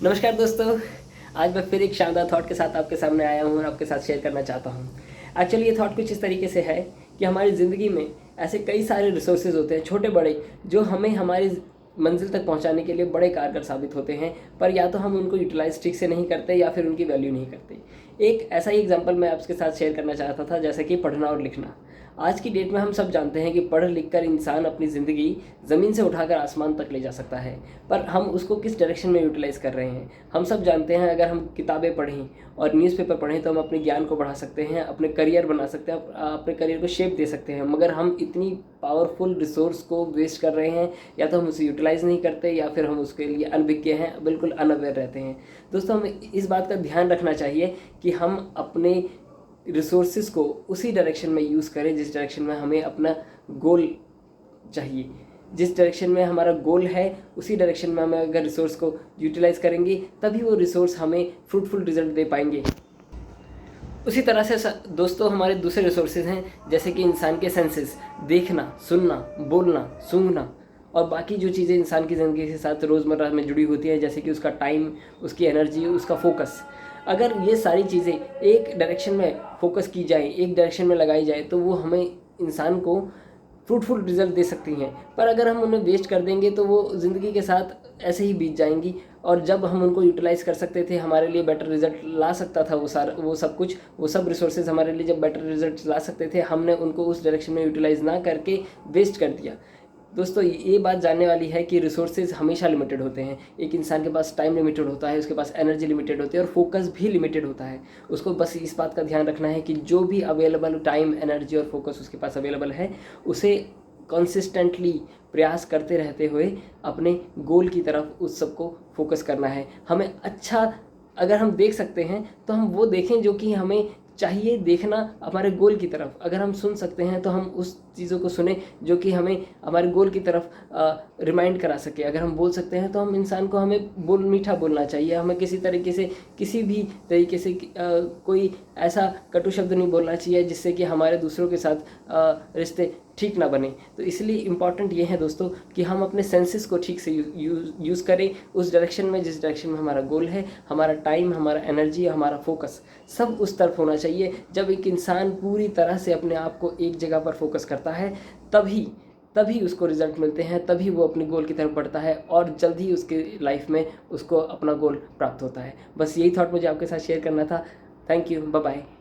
नमस्कार दोस्तों। आज मैं फिर एक शानदार थॉट के साथ आपके सामने आया हूँ और आपके साथ शेयर करना चाहता हूँ। एक्चुअली ये थॉट कुछ इस तरीके से है कि हमारी ज़िंदगी में ऐसे कई सारे रिसोर्सेज होते हैं, छोटे बड़े, जो हमें हमारी मंजिल तक पहुंचाने के लिए बड़े कारगर साबित होते हैं, पर या तो हम उनको यूटिलाइज ठीक से नहीं करते या फिर उनकी वैल्यू नहीं करते। एक ऐसा ही एग्जांपल मैं आपके साथ शेयर करना चाहता था, जैसे कि पढ़ना और लिखना। आज की डेट में हम सब जानते हैं कि पढ़ लिख कर इंसान अपनी ज़िंदगी ज़मीन से उठाकर आसमान तक ले जा सकता है, पर हम उसको किस डायरेक्शन में यूटिलाइज़ कर रहे हैं। हम सब जानते हैं, अगर हम किताबें पढ़ें और न्यूज़पेपर पढ़ें तो हम अपने ज्ञान को बढ़ा सकते हैं, अपने करियर बना सकते हैं, अपने करियर को शेप दे सकते हैं, मगर हम इतनी पावरफुल रिसोर्स को वेस्ट कर रहे हैं, या तो हम उसे यूटिलाइज़ नहीं करते या फिर हम उसके लिए अनभिज्ञ हैं, बिल्कुल अनअवेयर रहते हैं। दोस्तों, हमें इस बात का ध्यान रखना चाहिए कि हम अपने रिसोर्सेज को उसी डायरेक्शन में यूज़ करें जिस डायरेक्शन में हमें अपना गोल चाहिए। जिस डायरेक्शन में हमारा गोल है उसी डायरेक्शन में हमें अगर रिसोर्स को यूटिलाइज करेंगे, तभी वो रिसोर्स हमें फ्रूटफुल रिजल्ट दे पाएंगे। उसी तरह से दोस्तों, हमारे दूसरे रिसोर्सेज हैं, जैसे कि इंसान के सेंसेस, देखना, सुनना, बोलना, सूंघना और बाकी जो चीज़ें इंसान की ज़िंदगी के साथ रोज़मर्रा में जुड़ी होती हैं, जैसे कि उसका टाइम, उसकी एनर्जी, उसका फोकस। अगर ये सारी चीज़ें एक डायरेक्शन में फोकस की जाए, एक डायरेक्शन में लगाई जाए, तो वो हमें इंसान को फ्रूटफुल रिजल्ट दे सकती हैं। पर अगर हम उन्हें वेस्ट कर देंगे तो वो ज़िंदगी के साथ ऐसे ही बीत जाएंगी, और जब हम उनको यूटिलाइज़ कर सकते थे, हमारे लिए बेटर रिजल्ट ला सकता था वो सब कुछ, वो सब रिसोर्सेज हमारे लिए जब बेटर रिजल्ट ला सकते थे, हमने उनको उस डायरेक्शन में यूटिलाइज़ ना करके वेस्ट कर दिया। दोस्तों, ये बात जानने वाली है कि रिसोर्सेज हमेशा लिमिटेड होते हैं। एक इंसान के पास टाइम लिमिटेड होता है, उसके पास एनर्जी लिमिटेड होती है और फोकस भी लिमिटेड होता है। उसको बस इस बात का ध्यान रखना है कि जो भी अवेलेबल टाइम, एनर्जी और फोकस उसके पास अवेलेबल है, उसे कंसिस्टेंटली प्रयास करते रहते हुए अपने गोल की तरफ उस सबको फोकस करना है। हमें अच्छा अगर हम देख सकते हैं तो हम वो देखें जो कि हमें चाहिए देखना, हमारे गोल की तरफ। अगर हम सुन सकते हैं तो हम उस चीज़ों को सुने जो कि हमें हमारे गोल की तरफ रिमाइंड करा सके। अगर हम बोल सकते हैं तो हम इंसान को हमें मीठा बोलना चाहिए। हमें किसी तरीके से, किसी भी तरीके से कोई ऐसा कटु शब्द नहीं बोलना चाहिए जिससे कि हमारे दूसरों के साथ रिश्ते ठीक ना बने। तो इसलिए इम्पॉर्टेंट ये है दोस्तों कि हम अपने सेंसेस को ठीक से यूज़ करें उस डायरेक्शन में जिस डायरेक्शन में हमारा गोल है। हमारा टाइम, हमारा एनर्जी, हमारा फोकस सब उस तरफ होना चाहिए। जब एक इंसान पूरी तरह से अपने आप को एक जगह पर फोकस करता है, तभी उसको रिजल्ट मिलते हैं, तभी वो अपने गोल की तरफ बढ़ता है और जल्द ही उसके लाइफ में उसको अपना गोल प्राप्त होता है। बस यही थॉट मुझे आपके साथ शेयर करना था। Thank you, bye bye.